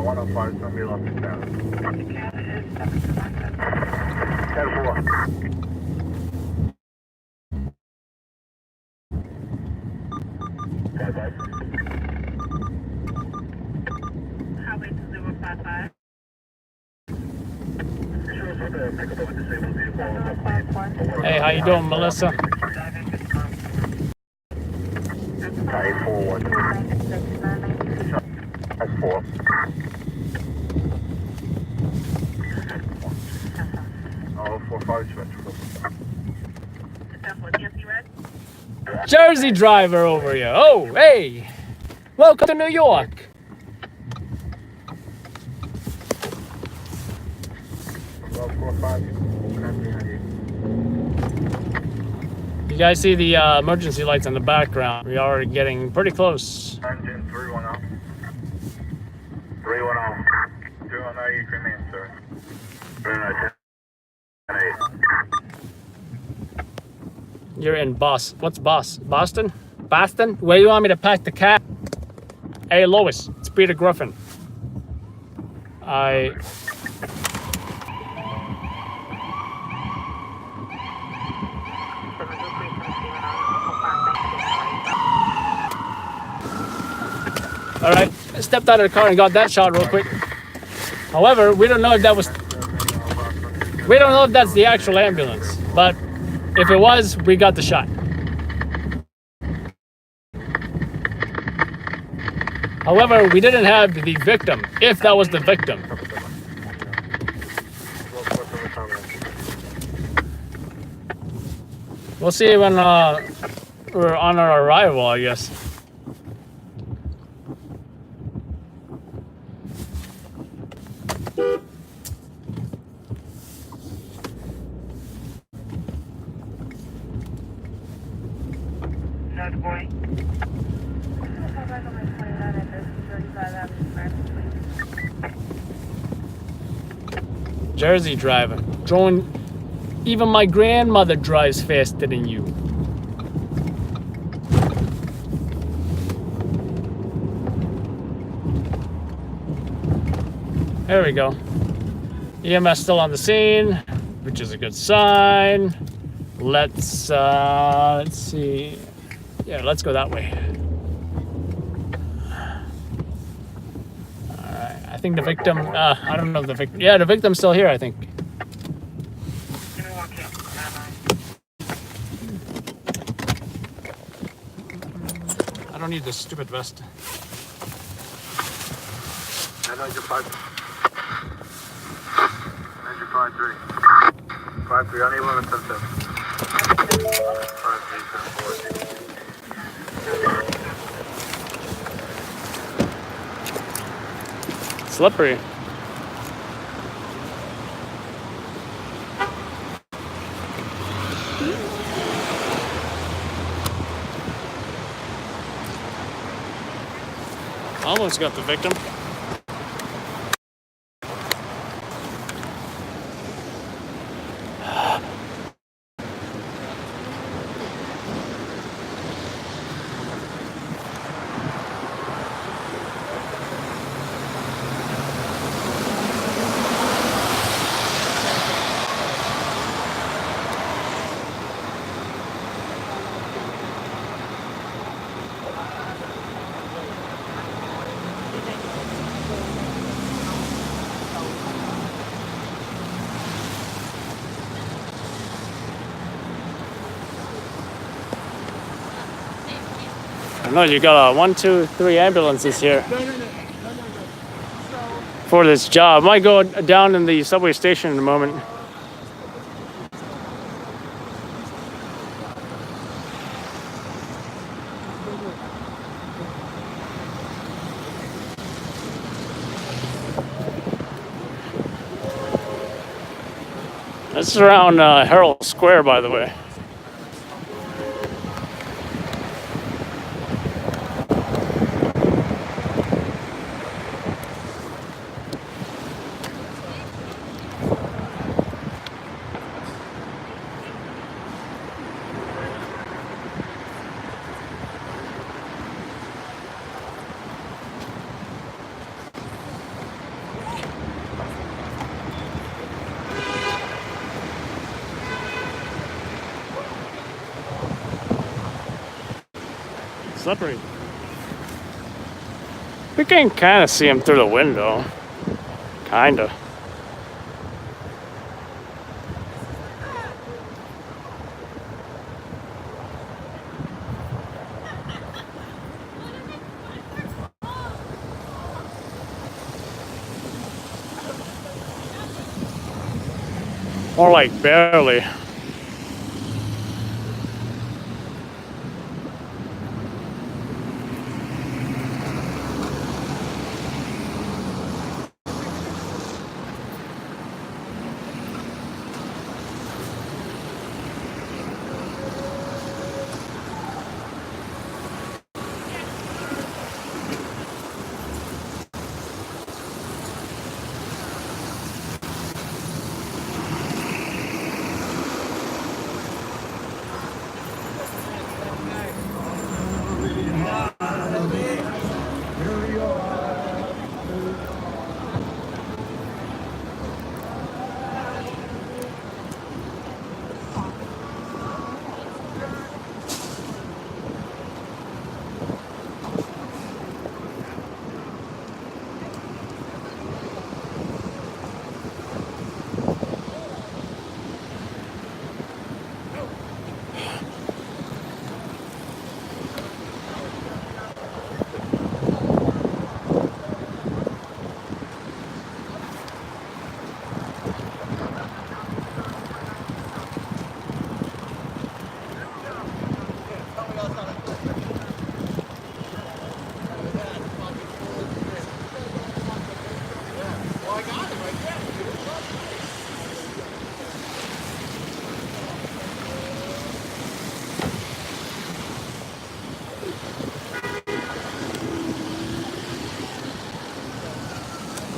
105, somebody lost it down. 10-4. Highway 2055. Hey, how you doing, Melissa? Type 4-1. That's 4. Oh, 4-5 Jersey driver over here. Oh, hey. Welcome to New York. You guys see the emergency lights in the background. We are getting pretty close. Engine 310. 310. 210, you come in, sir. 310. You're in What's Boston? Boston? Where you want me to pack the cat? Hey, Lois, it's Peter Griffin. All right, I stepped out of the car and got that shot real quick. However, we don't know if that's the actual ambulance, but if it was, we got the shot. However, we didn't have the victim, if that was the victim. We'll see when we're on our arrival, I guess. North boy. Jersey driver. Even my grandmother drives faster than you. There we go. EMS still on the scene, which is a good sign. Let's see. Yeah, let's go that way. Alright, I think the victim, I don't know if the victim, yeah, the victim's still here, I think. I don't need this stupid vest. 905. 953. 53, unable to 10-7. 5-3-7-4. Slippery. Almost got the victim. No, you got 1, 2, 3 ambulances here for this job. Might go down in the subway station in a moment. This is around Herald Square, by the way. slippery. We can kind of see him through the window. Kinda. More like barely.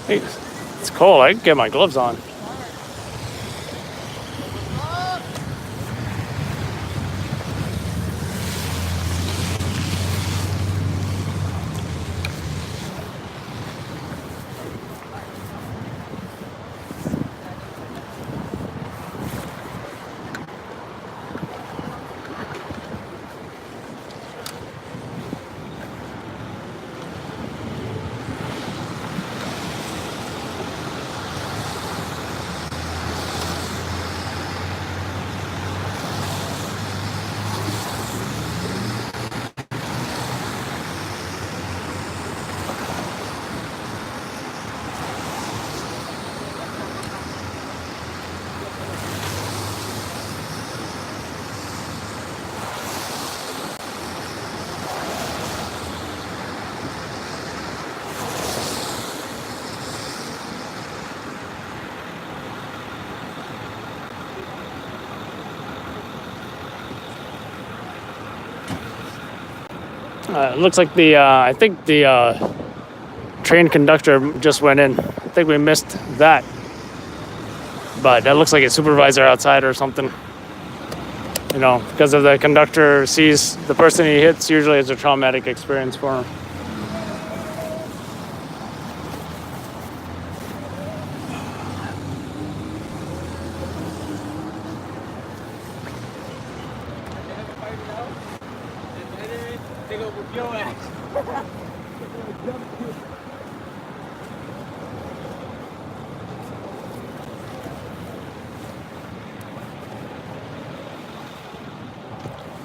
Hey, it's cold. I can get my gloves on. It looks like I think the train conductor just went in. I think we missed that. But that looks like a supervisor outside or something. You know, because if the conductor sees the person he hits, usually it's a traumatic experience for him.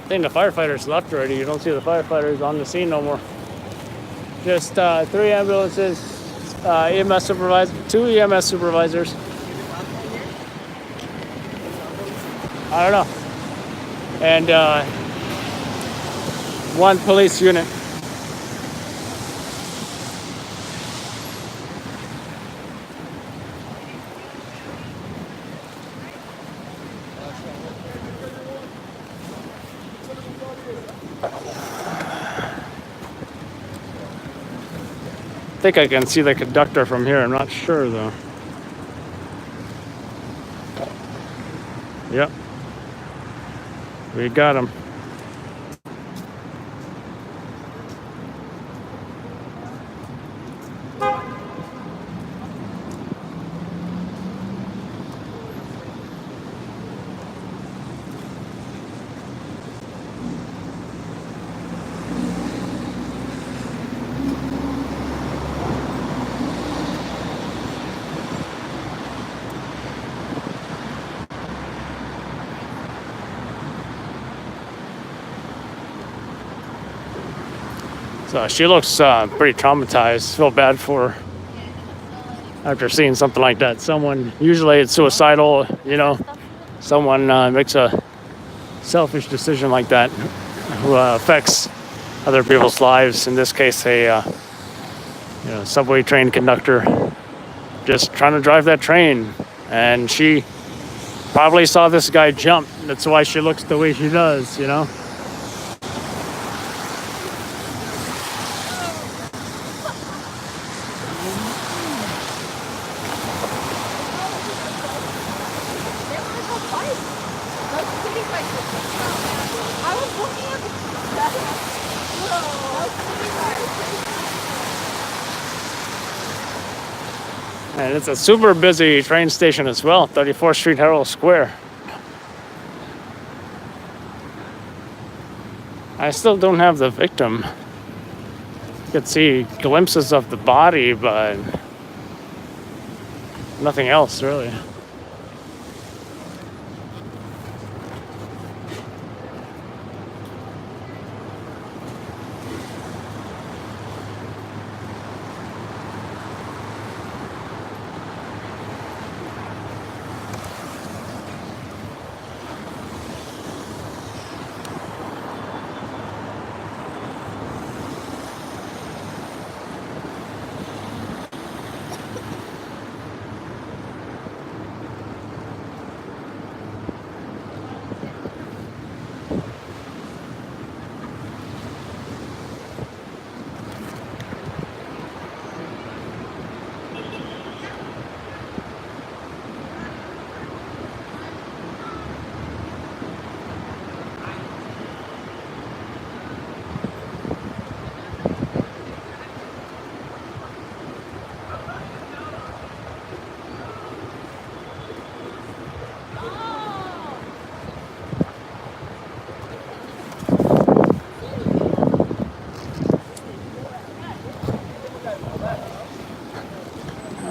I think the firefighters left already. You don't see the firefighters on the scene no more. Just 3 ambulances, EMS supervisor, 2 EMS supervisors. I don't know. And 1 police unit. I think I can see the conductor from here. I'm not sure though. Yep. We got him. So she looks pretty traumatized. Feel bad for her after seeing something like that. Someone, usually it's suicidal, you know, someone makes a selfish decision like that who affects other people's lives. In this case, a subway train conductor just trying to drive that train, and she probably saw this guy jump. That's why she looks the way she does, you know. And it's a super busy train station as well, 34th Street Herald Square. I still don't have the victim. You could see glimpses of the body, but nothing else really.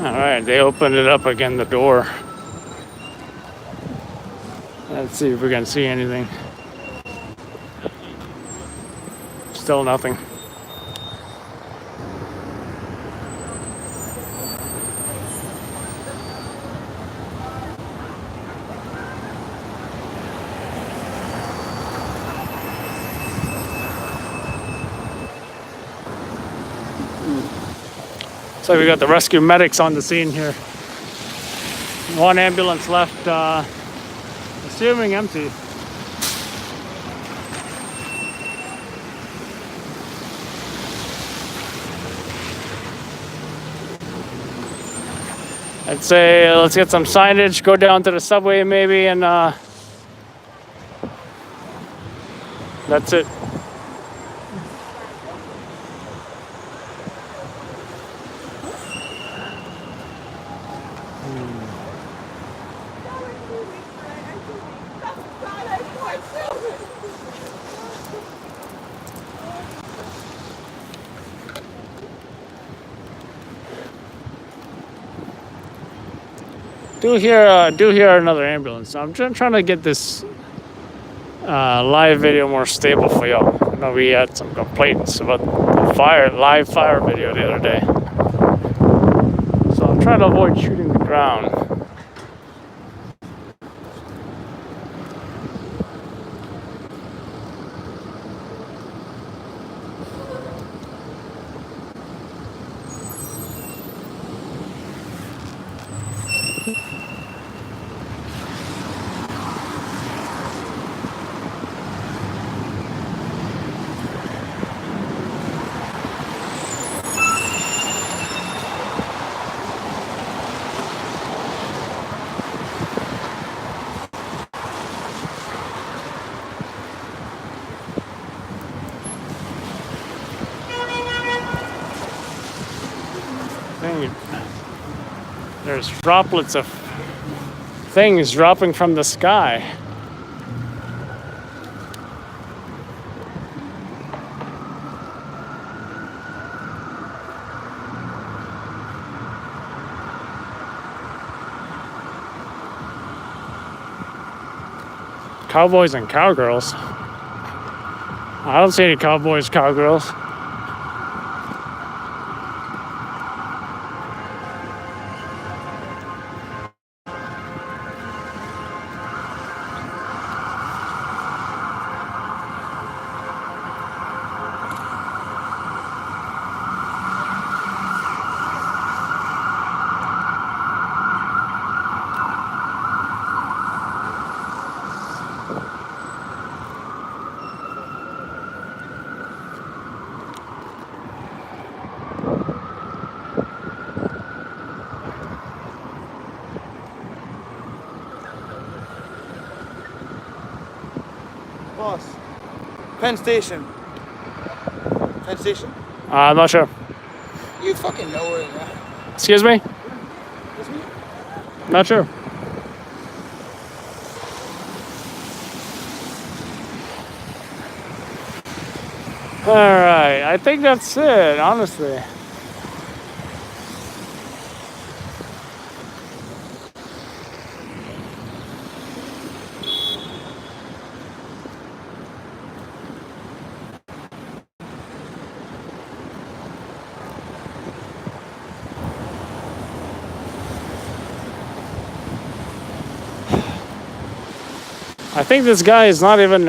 All right, they opened it up again, the door. Let's see if we can see anything. Still nothing. So we got the rescue medics on the scene here. One ambulance left, assuming empty. I'd say let's get some signage, go down to the subway maybe, and that's it. Do hear another ambulance. I'm just trying to get this live video more stable for y'all. I know we had some complaints about the live fire video the other day. So I'm trying to avoid shooting the ground. There's droplets of things dropping from the sky. Cowboys and cowgirls. I don't see any cowboys, cowgirls. Penn Station. Penn Station? I'm not sure. You fucking know where it's at. Excuse me? Not sure. All right, I think that's it, honestly. I think this guy is not even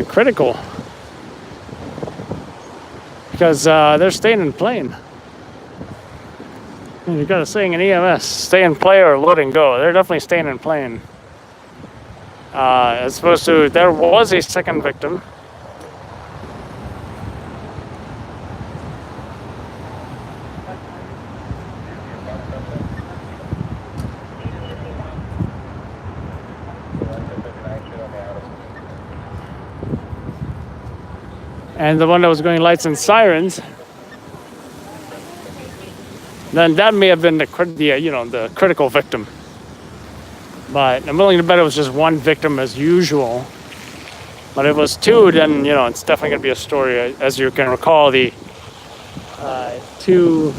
critical because they're staying in plane. You got a saying in EMS: stay in play or load and go. They're definitely staying in plane. As opposed to there was a second victim. And the one that was going lights and sirens, then that may have been the critical victim. But I'm willing to bet it was just one victim as usual. But if it was two, then it's definitely gonna be a story. As you can recall, the two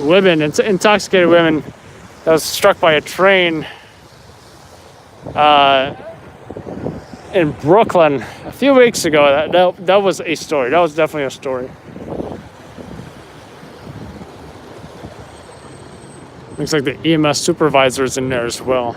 women, intoxicated women, that was struck by a train in Brooklyn a few weeks ago. That was a story. That was definitely a story. Looks like the EMS supervisor is in there as well.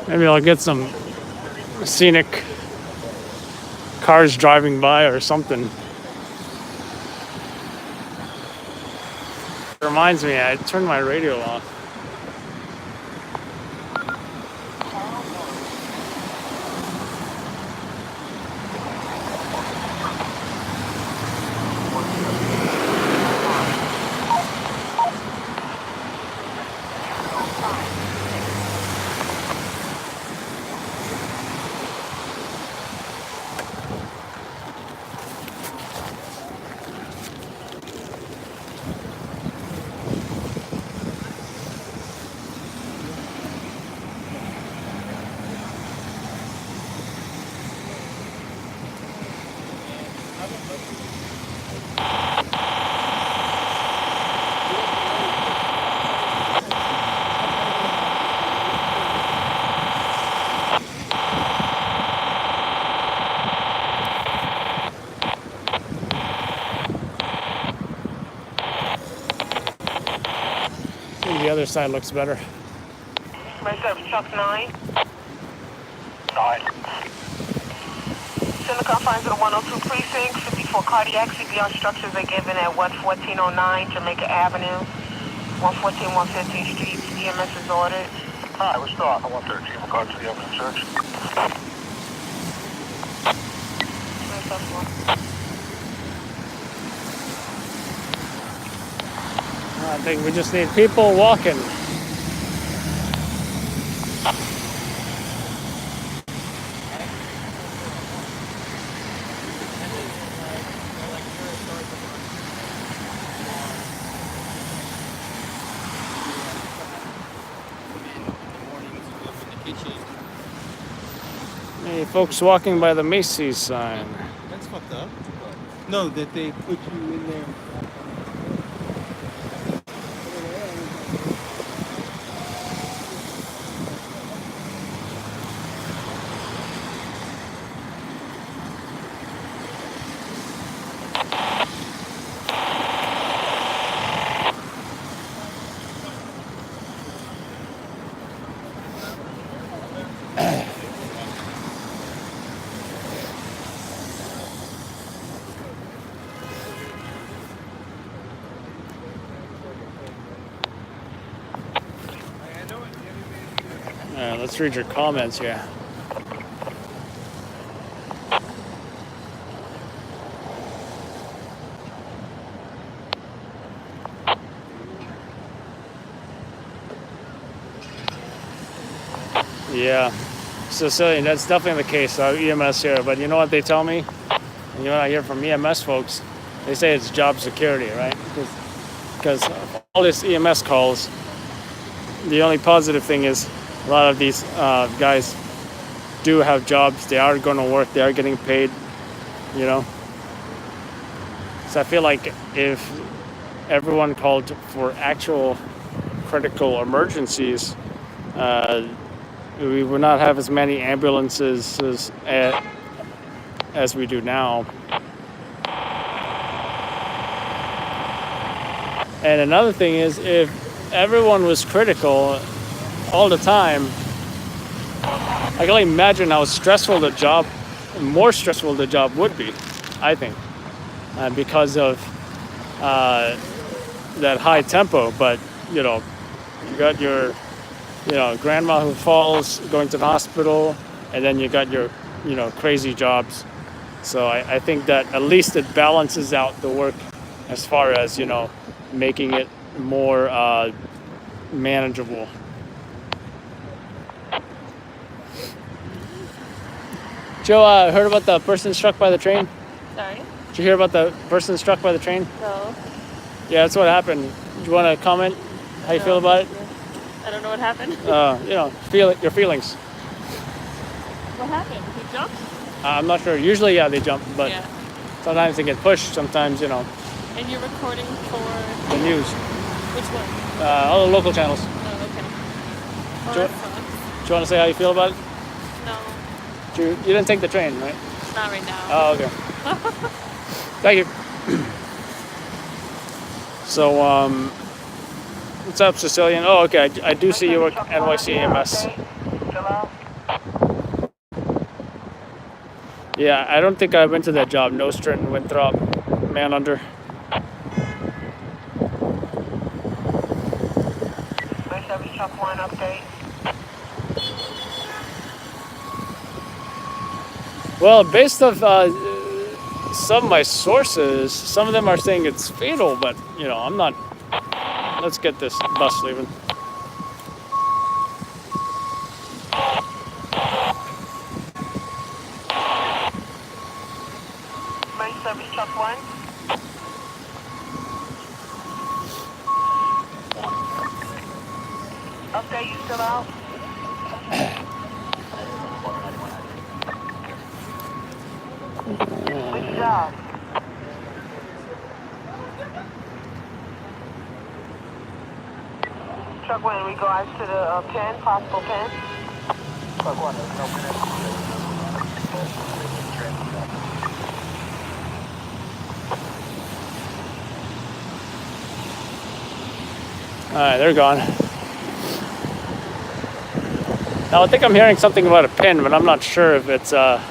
Maybe I'll get some scenic cars driving by or something. It reminds me, I turned my radio off. The other side looks better. Myself, Chuck 9. 9. Send the confines of the 102 precinct. 54 cardiac CPR instructions are given at 11409 Jamaica Avenue, 114 115th Street. EMS is ordered. Hi, we're still on the 113 in regards to the evidence search. Myself, 1. I think we just need people walking. Hey, folks walking by the Macy's sign. That's fucked up. No, that they put you in there. Let's read your comments here. Yeah, Sicilian, that's definitely the case. EMS here, but you know what they tell me? And you know what I hear from EMS folks? They say it's job security, right? Because all this EMS calls, the only positive thing is a lot of these guys do have jobs. They are going to work. They are getting paid, you know. So I feel like if everyone called for actual critical emergencies, we would not have as many ambulances as we do now. And another thing is, if everyone was critical all the time, I can only imagine how stressful more stressful the job would be, I think, because of that high tempo. But, you know, you got your, grandma who falls going to the hospital, and then you got your, crazy jobs. So I think that at least it balances out the work as far as, making it more manageable. Joe, heard about the person struck by the train? Sorry? Did you hear about the person struck by the train? No. Yeah, that's what happened. Do you want to comment how you feel about it? I don't know what happened. Your feelings. What happened? He jumped? I'm not sure. Usually, yeah, they jump, but Yeah. sometimes they get pushed. Sometimes, And you're recording for the news. which one? All the local channels. Oh, okay. Oh, Do you- that sucks. Do you want to say how you feel about it? No, You didn't take the train, right? not right now. Oh, okay. Thank you. So, what's up, Sicilian? Oh, okay. I do see you at NYC EMS. Yeah, I don't think I went to that job. Nostrand, Winthrop, Manhunter. Truck 1 update. Well, based off some of my sources, some of them are saying it's fatal, but I'm not. Let's get this bus leaving. Main service truck 1. Update, you still out? Which job? Truck 1 in regards to the pen, possible pen? Truck 1, there's no connection. All right, they're gone. Now I think I'm hearing something about a pin, but I'm not sure if it's the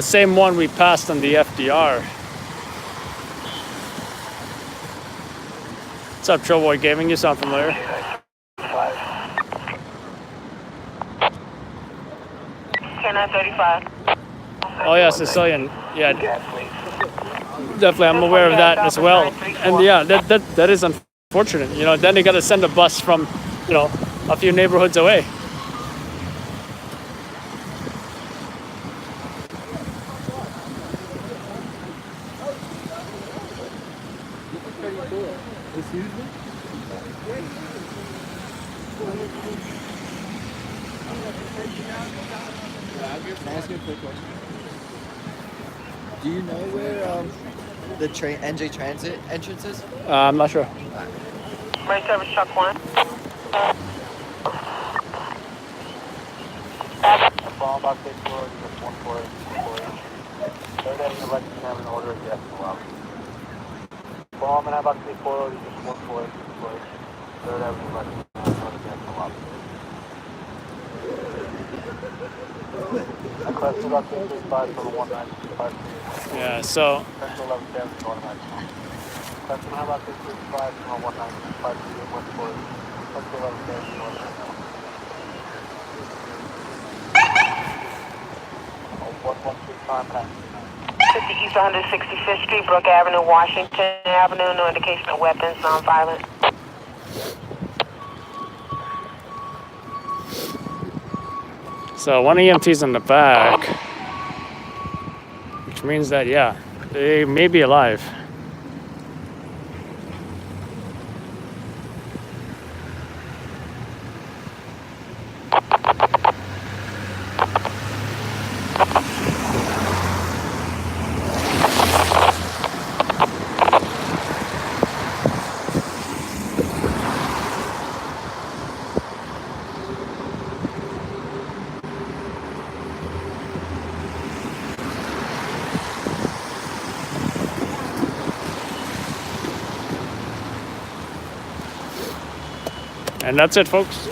same one we passed on the FDR. What's up, Trollboy Gaming? You sound familiar. K935. Oh yeah, Sicilian. Yeah, definitely. I'm aware of that as well. And yeah, that is unfortunate. Then they got to send a bus from, a few neighborhoods away. Can I ask you a quick question? Do you know where the train NJ Transit entrance is? I'm not sure. Main service truck 1. Fall box 84, just 148. Third Avenue, Lexington Avenue, order of gas and lobby. Fall man, box 84, just 148. Third Avenue, Lexington Avenue, order of gas and lobby. I class 2 box 835 for the 1925. Yeah, so Central 11 Avenue, automatic. Class 2 box 835 for the 1925 Westport. Central 11 Avenue, automatic. 112 time pass. 50 East 165th Street, Brook Avenue, Washington Avenue. No indication of weapons, non-violent. So one EMT's in the back, which means that, yeah, they may be alive. And that's it, folks.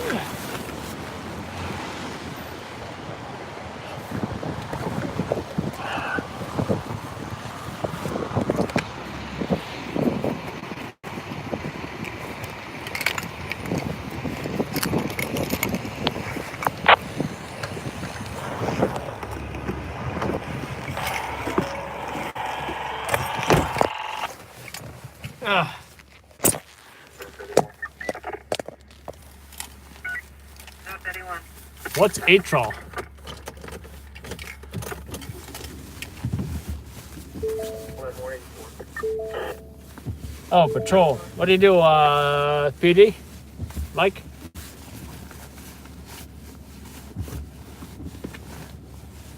What's Atral? Oh, patrol. What do you do, PD? Mike?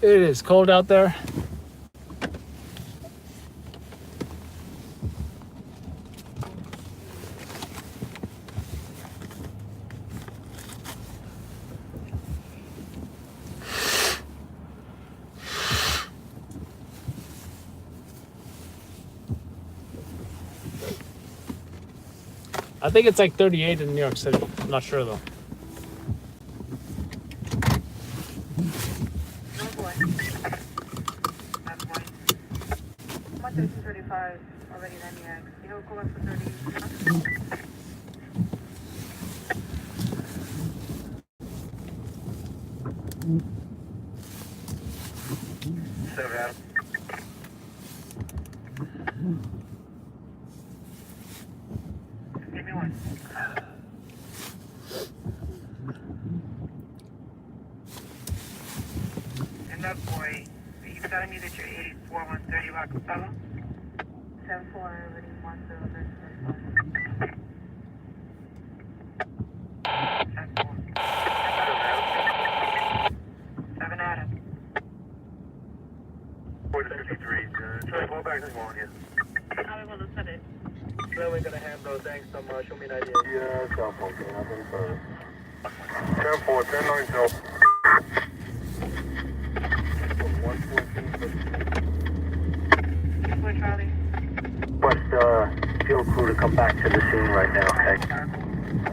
It is cold out there. I think it's like 38 in New York City. I'm not sure though. Already 90X. You know, go up for 30. Give me one. And that boy, are you telling me that you're 84 130 Rockefeller? 74 already 130. Seven Adam. 453. Try to go back to one here. How are we going to set it? Really gonna have those. Thanks so much. Show me an idea. Yeah, cell phone. Nothing further. 10-4, 10-9, 114. Charlie. Request field crew to come back to the scene right now. Okay.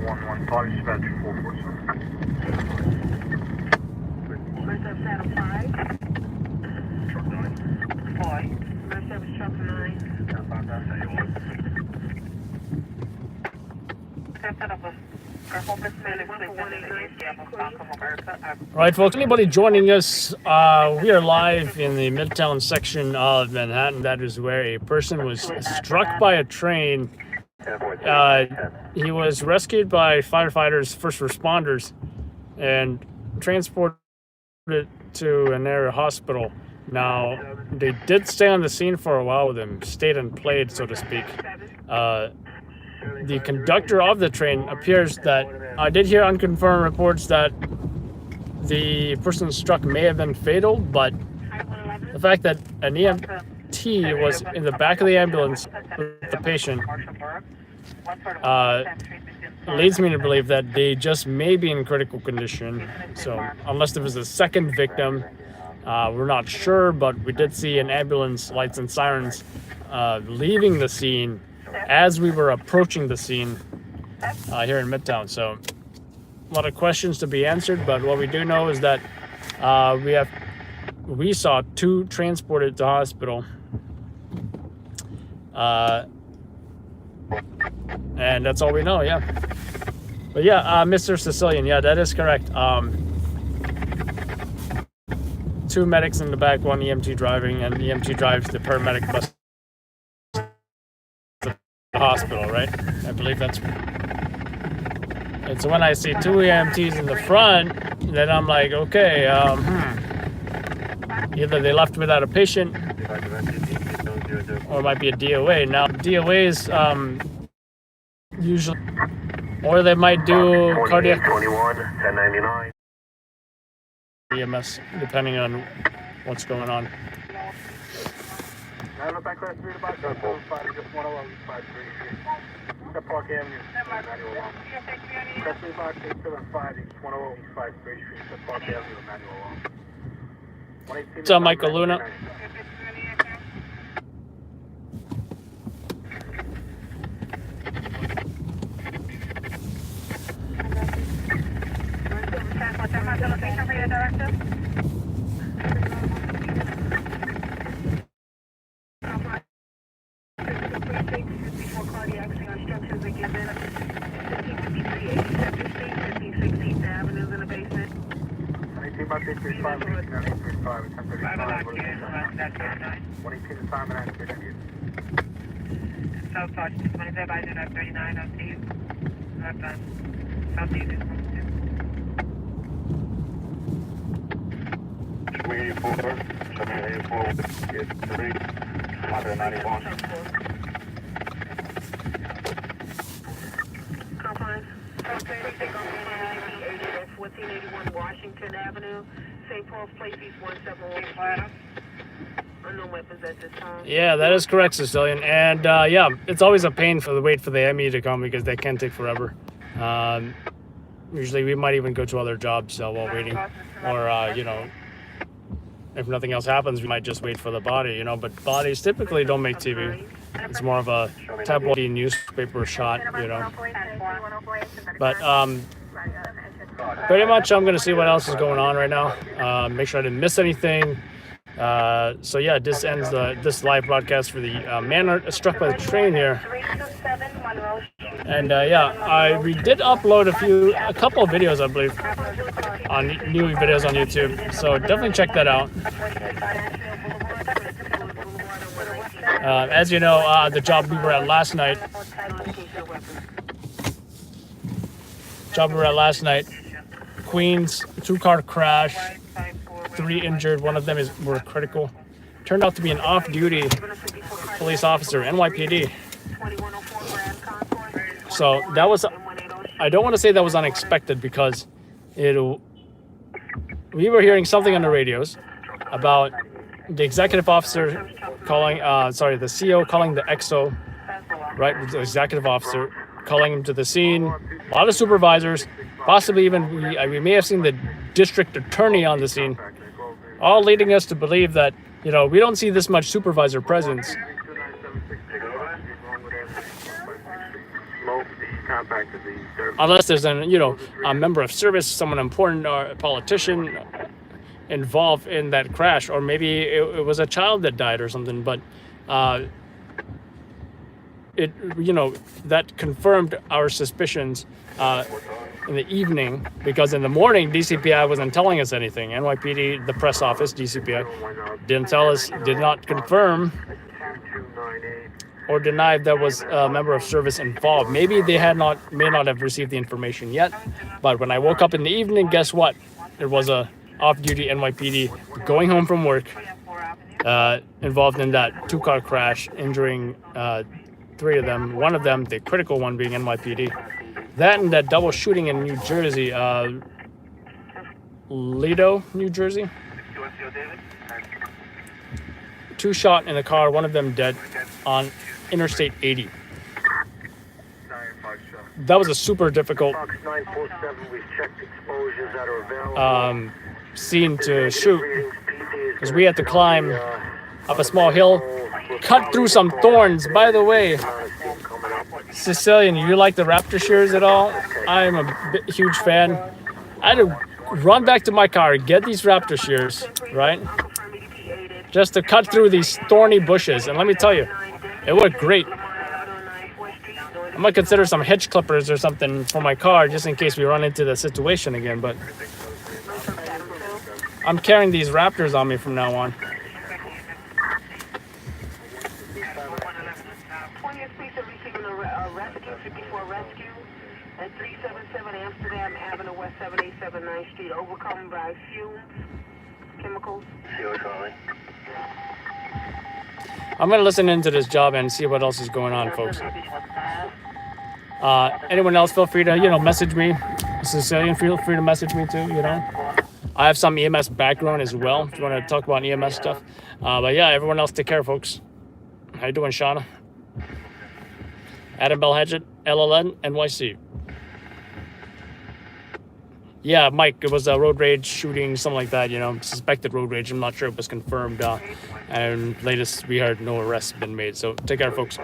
1-1, body dispatch 447. First up, Saddle 5. Truck 9. 4. First up is Truck 9. Right, folks, anybody joining us, we are live in the Midtown section of Manhattan. That is where a person was struck by a train. He was rescued by firefighters, first responders, and transported to an area hospital. Now, they did stay on the scene for a while with him, stayed and played, so to speak. The conductor of the train appears that I did hear unconfirmed reports that the person struck may have been fatal, but the fact that an EMT was in the back of the ambulance with the patient leads me to believe that they just may be in critical condition. So unless there was a second victim, we're not sure, but we did see an ambulance lights and sirens leaving the scene as we were approaching the scene here in Midtown. So a lot of questions to be answered, but what we do know is that we saw two transported to hospital, and that's all we know. Yeah, but yeah, Mr. Sicilian, yeah, that is correct. 2 medics in the back, 1 EMT driving, and EMT drives the paramedic bus to the hospital, right? I believe that's. And so when I see 2 EMTs in the front, then I'm like, okay, either they left without a patient, or it might be a DOA. Now, DOAs usually, or they might do cardiac 21, 1099. EMS, depending on what's going on. Driver back class 3 to box 5, just 101, 53. Step Park Avenue, manual alarm. Class 3 box 875, just 101, 53. Step Park Avenue, manual alarm. What's up, Michael Luna? South Touch, 25 by 39, I'll see you. Left on. Southeast. 384, 784, get 3, 191. Confines. 1481 Washington Avenue, St. Paul's Place, East 171. Unknown weapons at this time. Yeah, that is correct, Sicilian. And yeah, it's always a pain for the wait for the ME to come because they can take forever. Usually we might even go to other jobs while waiting, or you know, if nothing else happens, we might just wait for the body, you know. But bodies typically don't make TV. It's more of a tabloid newspaper shot, you know. But pretty much I'm gonna see what else is going on right now. Make sure I didn't miss anything. So yeah, this ends this live broadcast for the man struck by the train here. And yeah, we did upload a couple of videos, I believe, on new videos on YouTube. So definitely check that out. As you know, the job we were at last night. Queens, 2-car crash, 3 injured. One of them were critical. Turned out to be an off-duty police officer, NYPD. So that was, I don't want to say that was unexpected because we were hearing something on the radios about the executive officer calling, the CO calling the XO, right, the executive officer, calling him to the scene. A lot of supervisors, possibly even we may have seen the district attorney on the scene, all leading us to believe that, you know, we don't see this much supervisor presence. Unless there's a member of service, someone important, or a politician involved in that crash, or maybe it was a child that died or something. But that confirmed our suspicions in the evening, because in the morning DCPI wasn't telling us anything. NYPD, the press office, DCPI, didn't tell us, did not confirm or denied there was a member of service involved. Maybe they may not have received the information yet, but when I woke up in the evening, guess what? There was a off-duty NYPD going home from work, involved in that 2-car crash, injuring 3 of them. One of them, the critical one, being NYPD. That and that double shooting in New Jersey, Lido, New Jersey. 2 shot in the car, one of them dead on Interstate 80. That was a super difficult scene to shoot, because we had to climb up a small hill, cut through some thorns. By the way, Sicilian, you like the raptor shears at all? I'm a huge fan. I had to run back to my car, get these raptor shears, right? Just to cut through these thorny bushes. And let me tell you, it worked great. I might consider some hedge clippers or something for my car, just in case we run into the situation again. But I'm carrying these Raptors on me from now on. 20th Street are receiving a rescue, 54 rescue, at 377 Amsterdam Avenue, West 787 9th Street, overcome by fumes, chemicals. I'm gonna listen into this job and see what else is going on, folks. Anyone else, feel free to, message me. Sicilian, feel free to message me too, I have some EMS background as well, if you want to talk about EMS stuff. But yeah, everyone else, take care, folks. How you doing, Shauna? Adam Belhadget, LLN, NYC. Yeah, Mike, it was a road rage shooting, something like that, suspected road rage. I'm not sure it was confirmed. And latest we heard no arrests been made. So take care, folks.